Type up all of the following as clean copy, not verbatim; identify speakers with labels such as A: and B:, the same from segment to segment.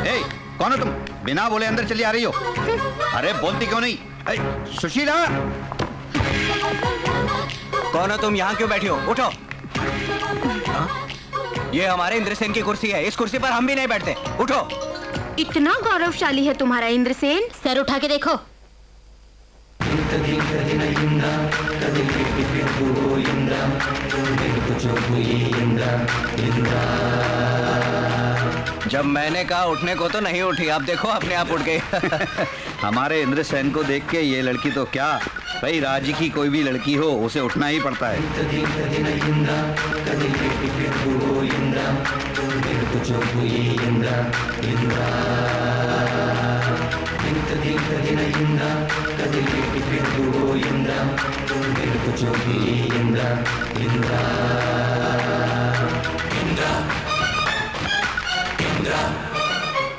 A: ए, कौन हो तुम? बिना बोले अंदर चली आ रही हो। अरे बोलती क्यों नहीं? सुशीला,
B: कौन हो तुम? यहाँ क्यों बैठी हो? उठो। ये हमारे इंद्रसेन की कुर्सी है, इस कुर्सी पर हम भी नहीं बैठते। उठो।
C: इतना गौरवशाली है तुम्हारा इंद्रसेन? सर उठा के देखो।
B: जब मैंने कहा उठने को तो नहीं उठी, आप देखो अपने आप उठ गई।
A: हमारे इंद्रसेन को देख के ये लड़की तो क्या, भाई राज्य की कोई भी लड़की हो उसे उठना ही पड़ता है।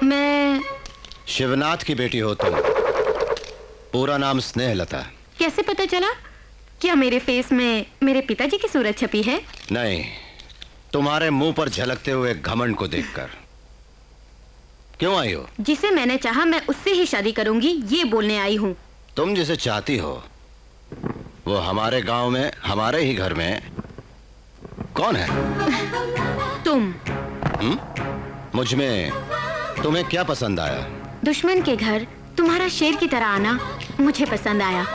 C: मैं
D: शिवनाथ की बेटी हो तुम। पूरा नाम स्नेहलता।
C: कैसे पता चला? क्या मेरे फेस में मेरे पिताजी की सूरत छपी है?
D: नहीं, तुम्हारे मुंह पर झलकते हुए घमंड को देखकर। क्यों आई हो?
C: जिसे मैंने चाहा मैं उससे ही शादी करूंगी, ये बोलने आई हूँ।
D: तुम जिसे चाहती हो वो हमारे गांव में, हमारे ही घर में कौन है?
C: तुम।
D: मुझ में तुम्हें क्या पसंद आया?
C: दुश्मन के घर तुम्हारा शेर की तरह आना मुझे पसंद आया।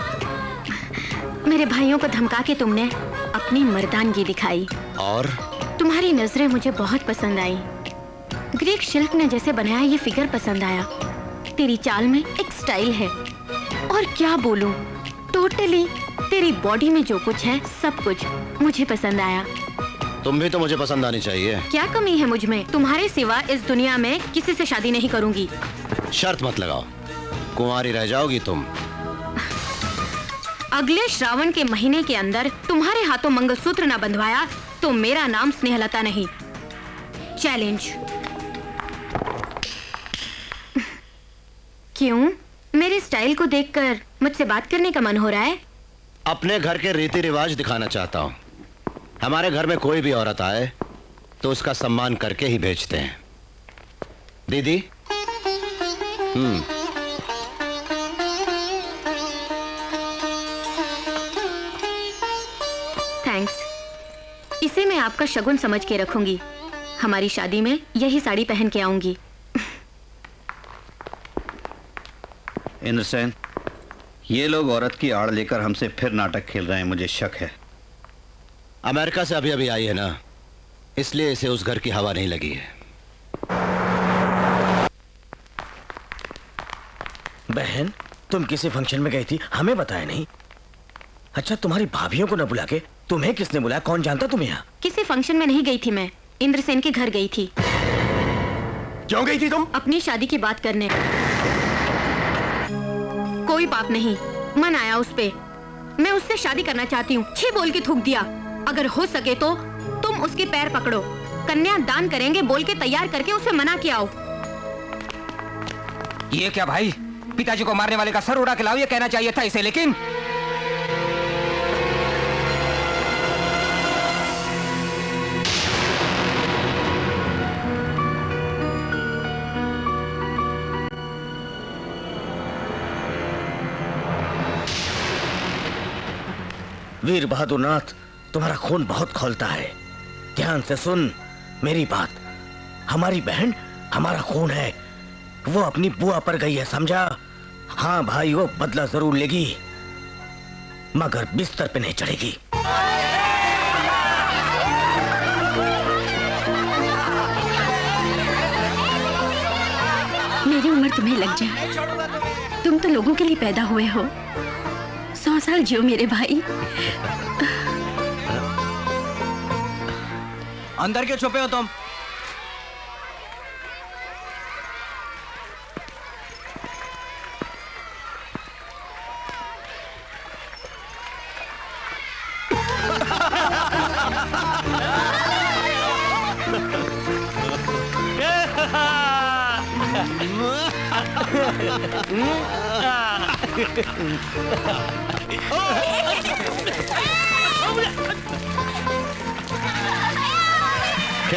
C: मेरे भाइयों को धमका के तुमने अपनी मर्दानगी दिखाई।
D: और
C: तुम्हारी नजरें मुझे बहुत पसंद आई। ग्रीक शिल्प ने जैसे बनाया ये फिगर पसंद आया। तेरी चाल में एक स्टाइल है। और क्या बोलूं, टोटली तेरी बॉडी में जो कुछ है सब कुछ मुझे पसंद आया।
D: तुम भी तो मुझे पसंद आनी चाहिए।
C: क्या कमी है मुझ में? तुम्हारे सिवा इस दुनिया में किसी से शादी नहीं करूंगी।
D: शर्त मत लगाओ, कुंवारी रह जाओगी तुम।
C: अगले श्रावण के महीने के अंदर तुम्हारे हाथों मंगलसूत्र न बंधवाया तो मेरा नाम स्नेहलता नहीं। चैलेंज। क्यों? मेरे स्टाइल को देखकर मुझसे बात करने का मन हो रहा है?
D: अपने घर के रीति रिवाज दिखाना चाहता हूँ। हमारे घर में कोई भी औरत आए तो उसका सम्मान करके ही भेजते हैं। दीदी।
C: थैंक्स। इसे मैं आपका शगुन समझ के रखूंगी। हमारी शादी में यही साड़ी पहन के आऊंगी।
A: इंद्रसेन, ये लोग औरत की आड़ लेकर हमसे फिर नाटक खेल रहे हैं, मुझे शक है।
D: अमेरिका से अभी अभी आई है ना, इसलिए इसे उस घर की हवा नहीं लगी है।
E: बहन, तुम किसी फंक्शन में गई थी, हमें बताया नहीं। अच्छा, तुम्हारी भाभियों को न बुला के तुम्हें किसने बुलाया? कौन जानता तुम्हें यहाँ?
C: किसी फंक्शन में नहीं गई थी मैं, इंद्रसेन के घर गई थी।
E: क्यों गई थी तुम?
C: अपनी शादी की बात करने। कोई पाप नहीं, मन आया उस पे। मैं उससे शादी करना चाहती हूँ। छी बोल के थूक दिया। अगर हो सके तो तुम उसके पैर पकड़ो, कन्या दान करेंगे बोल के तैयार करके उसे मना के आओ।
B: ये क्या भाई, पिताजी को मारने वाले का सर उड़ा के लाओ, ये कहना चाहिए था इसे। लेकिन
E: वीर बहादुर नाथ, तुम्हारा खून बहुत खौलता है। ध्यान से सुन मेरी बात। हमारी बहन हमारा खून है। वो अपनी बुआ पर गई है, समझा? हाँ भाई, वो बदला जरूर लेगी, मगर बिस्तर पे नहीं चढ़ेगी।
C: मेरी उम्र तुम्हें लग जाए, तुम तो लोगों के लिए पैदा हुए हो। 100 साल जियो मेरे भाई।
B: अंदर क्यों छुपे हो तुम?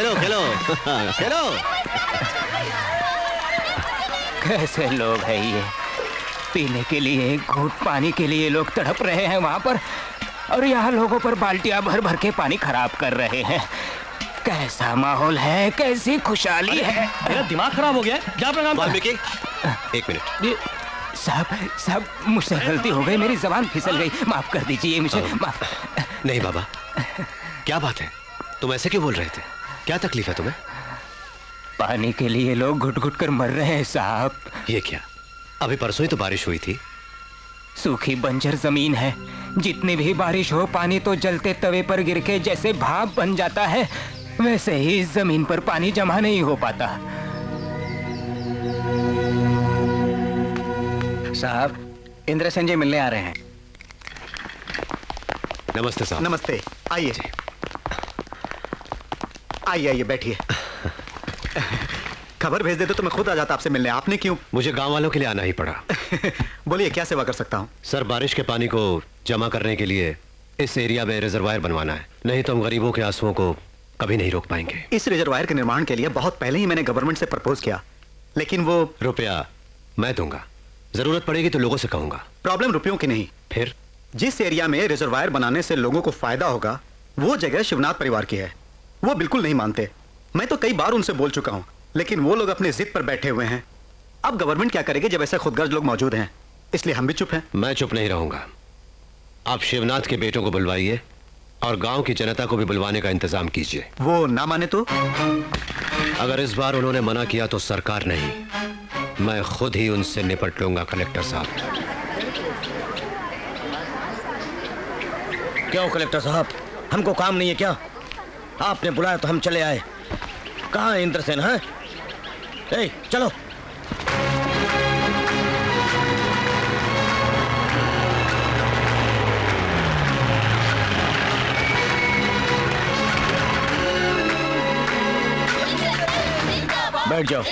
D: खेलो खेलो खेलो।
B: कैसे लोग हैं ये, पीने के लिए एक घूंट पानी के लिए लोग तड़प रहे हैं वहां पर, और यहाँ लोगों पर बाल्टियां भर भर के पानी खराब कर रहे हैं। कैसा माहौल है, कैसी खुशहाली है।
E: मेरा दिमाग खराब हो गया है। जा अपना काम कर।
D: वाल्मीकि, एक मिनट।
B: साहब मुझसे गलती हो गई, मेरी जबान फिसल गई, माफ कर दीजिए मुझे, माफ।
D: नहीं बाबा, क्या बात है, तुम ऐसे क्यों बोल रहे थे? क्या तकलीफ है तुम्हें?
B: पानी के लिए लोग घुट घुट कर मर रहे हैं साहब।
D: ये क्या, अभी परसों ही तो बारिश हुई थी।
B: सूखी बंजर जमीन है, जितनी भी बारिश हो पानी तो जलते तवे पर गिर के जैसे भाप बन जाता है, वैसे ही इस जमीन पर पानी जमा नहीं हो पाता।
A: साहब, इंद्रसेन जी मिलने आ रहे हैं।
D: नमस्ते साहब।
F: नमस्ते, आइए आइए आइए बैठिए। खबर भेज देते तो मैं खुद आ जाता आपसे मिलने, आपने क्यों?
D: मुझे गांव वालों के लिए आना ही पड़ा।
F: बोलिए क्या सेवा कर सकता हूँ?
D: सर, बारिश के पानी को जमा करने के लिए इस एरिया में रिजर्वायर बनवाना है, नहीं तो हम गरीबों के आंसुओं को कभी नहीं रोक पाएंगे।
F: इस रिजर्वायर के निर्माण के लिए बहुत पहले ही मैंने गवर्नमेंट से प्रपोज किया, लेकिन वो
D: रुपया मैं दूंगा, जरूरत पड़ेगी तो लोगों से कहूंगा।
F: प्रॉब्लम रुपयों की नहीं,
D: फिर
F: जिस एरिया में रिजर्वायर बनाने से लोगों को फायदा होगा वो जगह शिवनाथ परिवार की है। वो बिल्कुल नहीं मानते। मैं तो कई बार उनसे बोल चुका हूं, लेकिन वो लोग अपने जिद पर बैठे हुए हैं। अब गवर्नमेंट क्या करेगी जब ऐसे खुदगर्ज लोग मौजूद हैं? इसलिए हम भी चुप हैं।
D: मैं चुप नहीं रहूंगा। आप शिवनाथ के बेटों को बुलवाइए और गांव की जनता को भी बुलवाने का इंतजाम कीजिए।
F: वो ना माने तो?
D: अगर इस बार उन्होंने मना किया तो सरकार नहीं, मैं खुद ही उनसे निपट लूंगा। कलेक्टर साहब।
E: क्यों कलेक्टर साहब, हमको काम नहीं है क्या? आपने बुलाया तो हम चले आए। कहाँ है इंद्रसेन? है चलो। बैठ जाओ।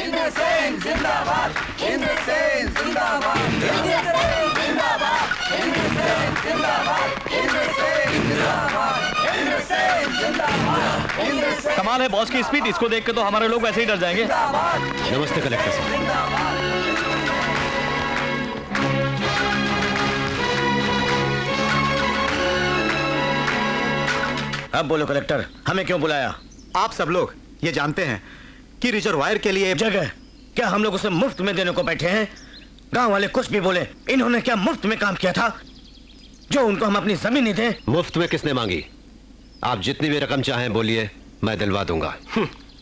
G: कमाल है बॉस की स्पीड, इसको देख के तो हमारे लोग वैसे ही डर जाएंगे।
D: नमस्ते कलेक्टर साहब।
E: अब बोलो कलेक्टर, हमें क्यों बुलाया?
F: आप सब लोग ये जानते हैं कि रिजर्वायर के लिए
E: जगह क्या हम लोग उसे मुफ्त में देने को बैठे हैं? गांव वाले कुछ भी बोले, इन्होंने क्या मुफ्त में काम किया था जो उनको हम अपनी जमीन नहीं दें?
D: मुफ्त में किसने मांगी? आप जितनी भी रकम चाहें बोलिए, मैं दिलवा दूंगा।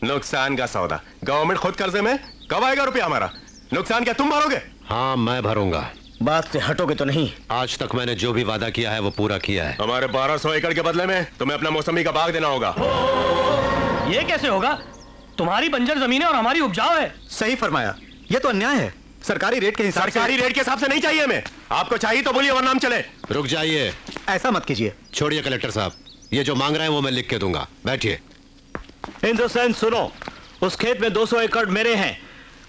H: नुकसान का सौदा, गवर्नमेंट खुद कर्जे में, कब आएगा रुपया हमारा? नुकसान क्या तुम भरोगे?
D: हाँ, मैं भरूंगा।
E: बात से हटोगे तो नहीं?
D: आज तक मैंने जो भी वादा किया है वो पूरा किया है।
H: हमारे 1200 एकड़ के बदले में तुम्हें अपना मौसमी का बाग देना होगा।
G: ये कैसे होगा? तुम्हारी बंजर जमीन है और हमारी उपजाऊ है।
F: सही फरमाया, ये तो अन्याय है। सरकारी रेट के हिसाब से।
H: सरकारी रेट के हिसाब से नहीं चाहिए हमें। आपको चाहिए तो बोलिए वरना हम चले।
D: रुक जाइए।
F: ऐसा मत कीजिए।
D: छोड़िए कलेक्टर साहब, ये जो मांग रहे हैं वो मैं लिख के दूंगा। बैठिए।
G: इंद्रसेन सुनो, उस खेत में 200 एकड़ मेरे हैं,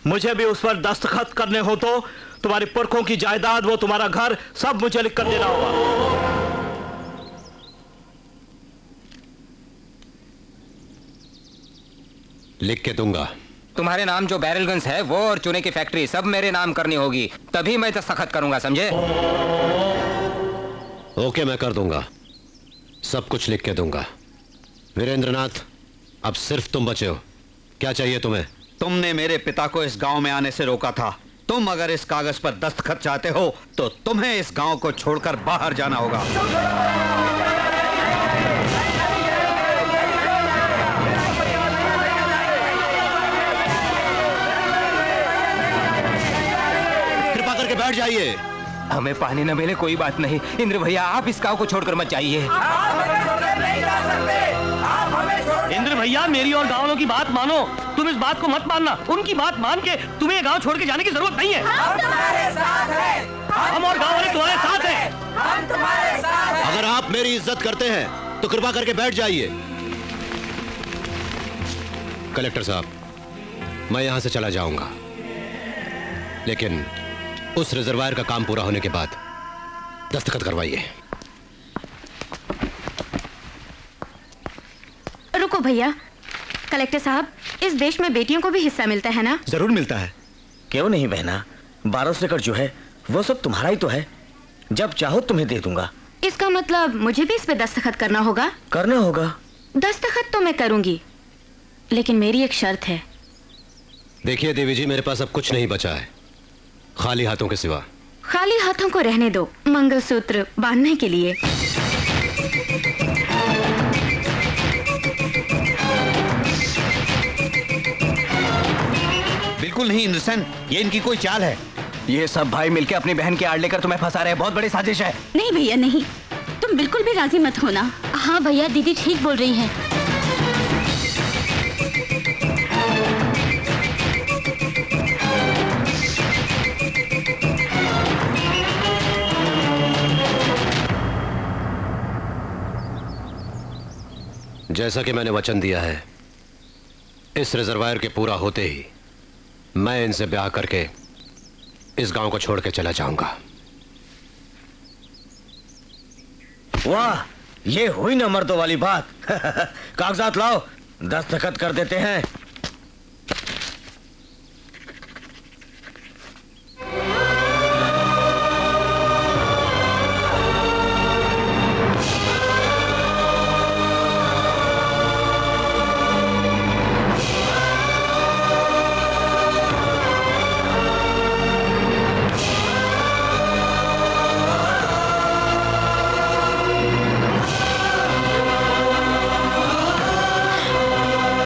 G: मुझे भी उस पर दस्तखत करने हो तो तुम्हारे पुरखों की जायदाद, वो तुम्हारा घर, सब मुझे लिख कर देना होगा।
D: लिख के दूंगा।
B: तुम्हारे नाम जो बैरलगंज है वो और चूने की फैक्ट्री सब मेरे नाम करनी होगी, तभी मैं दस्तखत करूंगा, समझे?
D: ओके, मैं कर दूंगा, सब कुछ लिख के दूंगा। वीरेंद्रनाथ, अब सिर्फ तुम बचे हो। क्या चाहिए तुम्हें?
A: तुमने मेरे पिता को इस गांव में आने से रोका था। तुम अगर इस कागज पर दस्तखत चाहते हो तो तुम्हें इस गांव को छोड़कर बाहर जाना होगा।
D: कृपा करके बैठ जाइए।
B: हमें पानी न मिले कोई बात नहीं, इंद्र भैया आप इस गांव को छोड़कर मत जाइए।
G: इंद्र भैया, मेरी और गांव वालों की बात मानो, तुम इस बात को मत मानना। उनकी बात मान के तुम्हें ये गांव छोड़ के जाने की जरूरत नहीं है। हम तुम्हारे साथ हैं। हम और गांव वाले तुम्हारे साथ हैं। हम तुम्हारे साथ हैं।
D: अगर आप मेरी इज्जत करते हैं तो कृपा करके बैठ जाइए। कलेक्टर साहब, मैं यहां से चला जाऊंगा, लेकिन उस रिजर्वायर का काम पूरा होने के बाद दस्तखत करवाइए।
C: रुको भैया, कलेक्टर साहब, इस देश में बेटियों को भी हिस्सा मिलता है ना?
F: जरूर मिलता है।
E: क्यों नहीं बहना, 1200 एकड़ जो है वो सब तुम्हारा ही तो है। जब चाहो तुम्हें दे दूंगा।
C: इसका मतलब मुझे भी इस पे दस्तखत करना होगा?
E: करना होगा।
C: दस्तखत तो मैं करूंगी, लेकिन मेरी एक शर्त है।
D: देखिए देवी जी, मेरे पास अब कुछ नहीं बचा है खाली हाथों के सिवा।
C: खाली हाथों को रहने दो, मंगलसूत्र बांधने के लिए।
A: बिल्कुल नहीं इंद्रसेन, ये इनकी कोई चाल है।
B: ये सब भाई मिलके अपनी बहन की आड़ लेकर तुम्हें फंसा रहे हैं। बहुत बड़ी साजिश है।
C: नहीं भैया नहीं, तुम बिल्कुल भी राजी मत होना। हाँ भैया, दीदी ठीक बोल रही हैं।
D: जैसा कि मैंने वचन दिया है, इस रिजर्वायर के पूरा होते ही मैं इनसे ब्याह करके इस गांव को छोड़ के चला जाऊंगा।
E: वाह, ये हुई ना मर्दों वाली बात। कागजात लाओ, दस्तखत कर देते हैं।